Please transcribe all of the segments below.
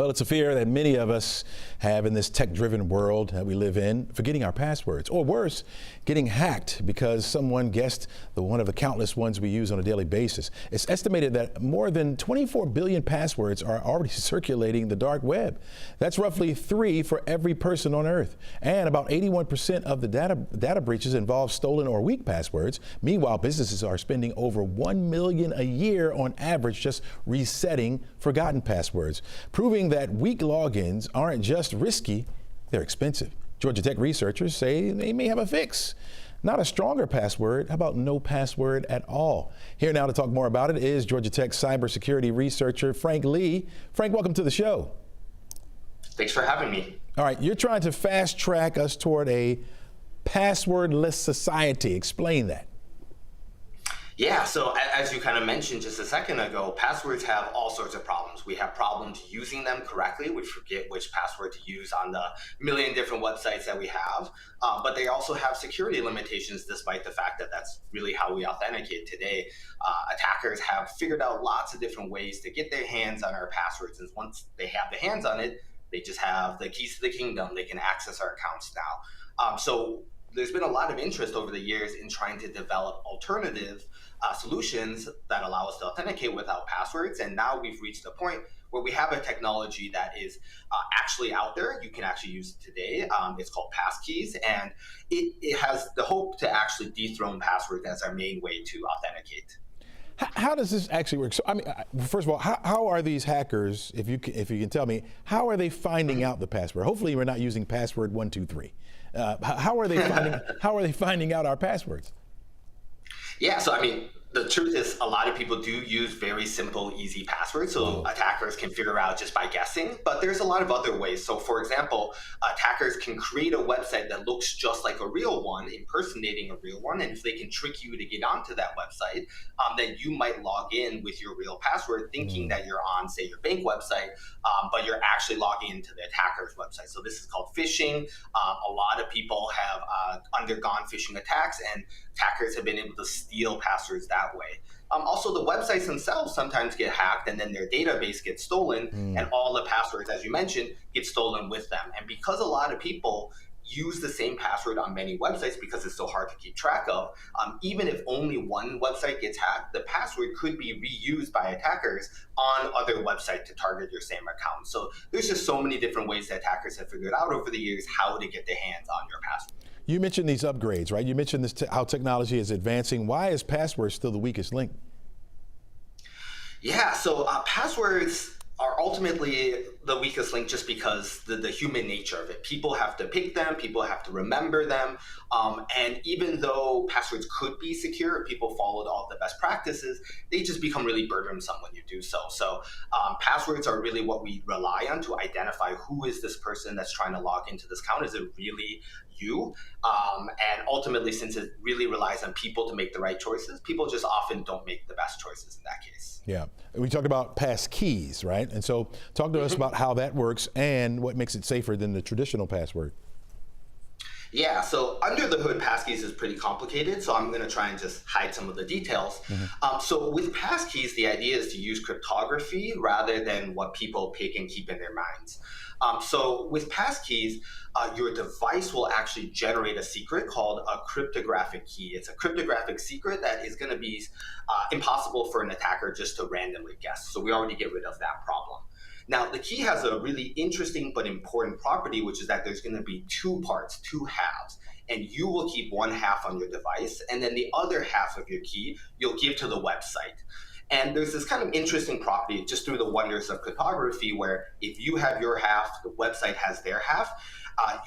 Well, it's a fear that many of us have in this tech-driven world that we live in, forgetting our passwords, or worse, getting hacked because someone guessed one of the countless ones we use on a daily basis. It's estimated that more than 24 billion passwords are already circulating the dark web. That's roughly 3 for every person on Earth. And about 81% of the data breaches involve stolen or weak passwords. Meanwhile, businesses are spending over $1 million a year on average just resetting forgotten passwords, proving that weak logins aren't just risky, they're expensive. Georgia Tech researchers say they may have a fix. Not a stronger password, how about no password at all? Here now to talk more about it is Georgia Tech cybersecurity researcher Frank Lee. Frank, welcome to the show. Thanks for having me. All right, you're trying to fast track us toward a passwordless society. Explain that. Yeah, so as you kind of mentioned just a second ago, passwords have all sorts of problems. We have problems using them correctly. We forget which password to use on the million different websites that we have. But they also have security limitations, despite the fact that that's really how we authenticate today. Attackers have figured out lots of different ways to get their hands on our passwords. And once they have the hands on it, they just have the keys to the kingdom. They can access our accounts now. So there's been a lot of interest over the years in trying to develop alternative solutions that allow us to authenticate without passwords. And now we've reached a point where we have a technology that is actually out there. You can actually use it today. It's called passkeys, and it has the hope to actually dethrone passwords as our main way to authenticate. How does this actually work? So, I mean, first of all, how are these hackers, if you can tell me, how are they finding out the password? Hopefully we're not using password 123. How are they finding out our passwords? Yeah, so I mean, the truth is a lot of people do use very simple, easy passwords, so attackers can figure out just by guessing, but there's a lot of other ways. So for example, attackers can create a website that looks just like a real one, impersonating a real one, and if they can trick you to get onto that website, then you might log in with your real password thinking that you're on, say, your bank website, but you're actually logging into the attacker's website. So this is called phishing. A lot of people have undergone phishing attacks, and attackers have been able to steal passwords that way. Also, the websites themselves sometimes get hacked, and then their database gets stolen, and all the passwords, as you mentioned, get stolen with them. And because a lot of people use the same password on many websites because it's so hard to keep track of, even if only one website gets hacked, the password could be reused by attackers on other websites to target your same account. So there's just so many different ways that attackers have figured out over the years how to get their hands on your password. You mentioned these upgrades, right? You mentioned this how technology is advancing. Why is password still the weakest link? Yeah, so passwords are ultimately the weakest link just because the human nature of it. People have to pick them, people have to remember them, and even though passwords could be secure, people followed all the best practices, they just become really burdensome when you do so. So passwords are really what we rely on to identify who is this person that's trying to log into this account. Is it really you? And ultimately, since it really relies on people to make the right choices, people just often don't make the best choices in that case. Yeah, we talked about passkeys, right? And so talk to us about how that works and what makes it safer than the traditional password. Yeah, so under the hood, passkeys is pretty complicated, so I'm going to try and just hide some of the details. So with passkeys, the idea is to use cryptography rather than what people pick and keep in their minds. So with passkeys, your device will actually generate a secret called a cryptographic key. It's a cryptographic secret that is going to be impossible for an attacker just to randomly guess. So we already get rid of that problem. Now, the key has a really interesting but important property, which is that there's going to be 2 parts, 2 halves, and you will keep one half on your device, and then the other half of your key you'll give to the website. And there's this kind of interesting property just through the wonders of cryptography where if you have your half, the website has their half,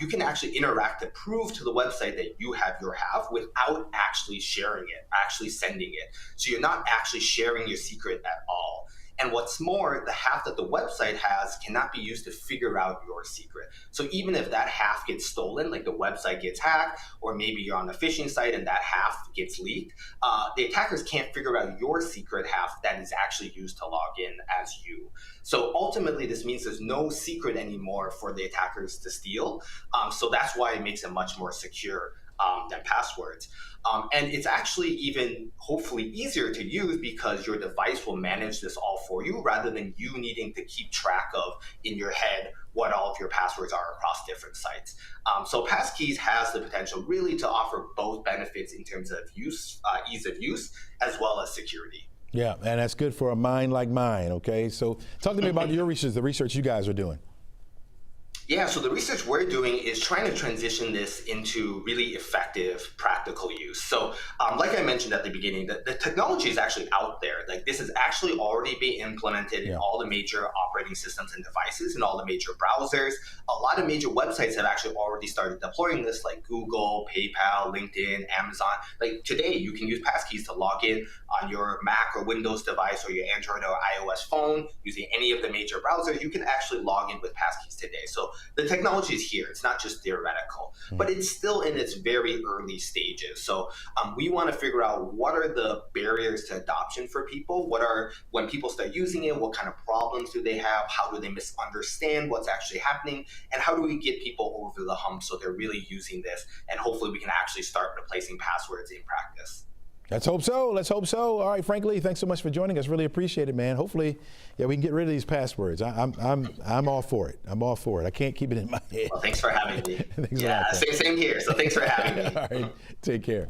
you can actually interact to prove to the website that you have your half without actually sharing it, actually sending it. So you're not actually sharing your secret at all. And what's more, the half that the website has cannot be used to figure out your secret. So even if that half gets stolen, like the website gets hacked, or maybe you're on a phishing site and that half gets leaked, the attackers can't figure out your secret half that is actually used to log in as you. So ultimately, this means there's no secret anymore for the attackers to steal. So that's why it makes it much more secure. than passwords. And it's actually even hopefully easier to use because your device will manage this all for you rather than you needing to keep track of in your head what all of your passwords are across different sites. So passkeys has the potential really to offer both benefits in terms of use, ease of use, as well as security. Yeah, and that's good for a mind like mine, okay? So talk to me about your research, the research you guys are doing. Yeah, so the research we're doing is trying to transition this into really effective, practical use. So like I mentioned at the beginning, the technology is actually out there. Like this is actually already being implemented in all the major operating systems and devices and all the major browsers. A lot of major websites have actually already started deploying this, like Google, PayPal, LinkedIn, Amazon. Like today, you can use passkeys to log in on your Mac or Windows device or your Android or iOS phone using any of the major browsers. You can actually log in with passkeys today. So the technology is here. It's not just theoretical, but it's still in its very early stages. So we want to figure out what are the barriers to adoption for people? When people start using it, what kind of problems do they have? How do they misunderstand what's actually happening? And how do we get people over the hump so they're really using this? And hopefully we can actually start replacing passwords in practice. Let's hope so. Let's hope so. All right, Frank Lee, thanks so much for joining us. Really appreciate it, man. Hopefully, yeah, we can get rid of these passwords. I'm all for it. I'm all for it. I can't keep it in my head. Well, thanks for having me. Thanks yeah, same here. So thanks for having me. All right, take care.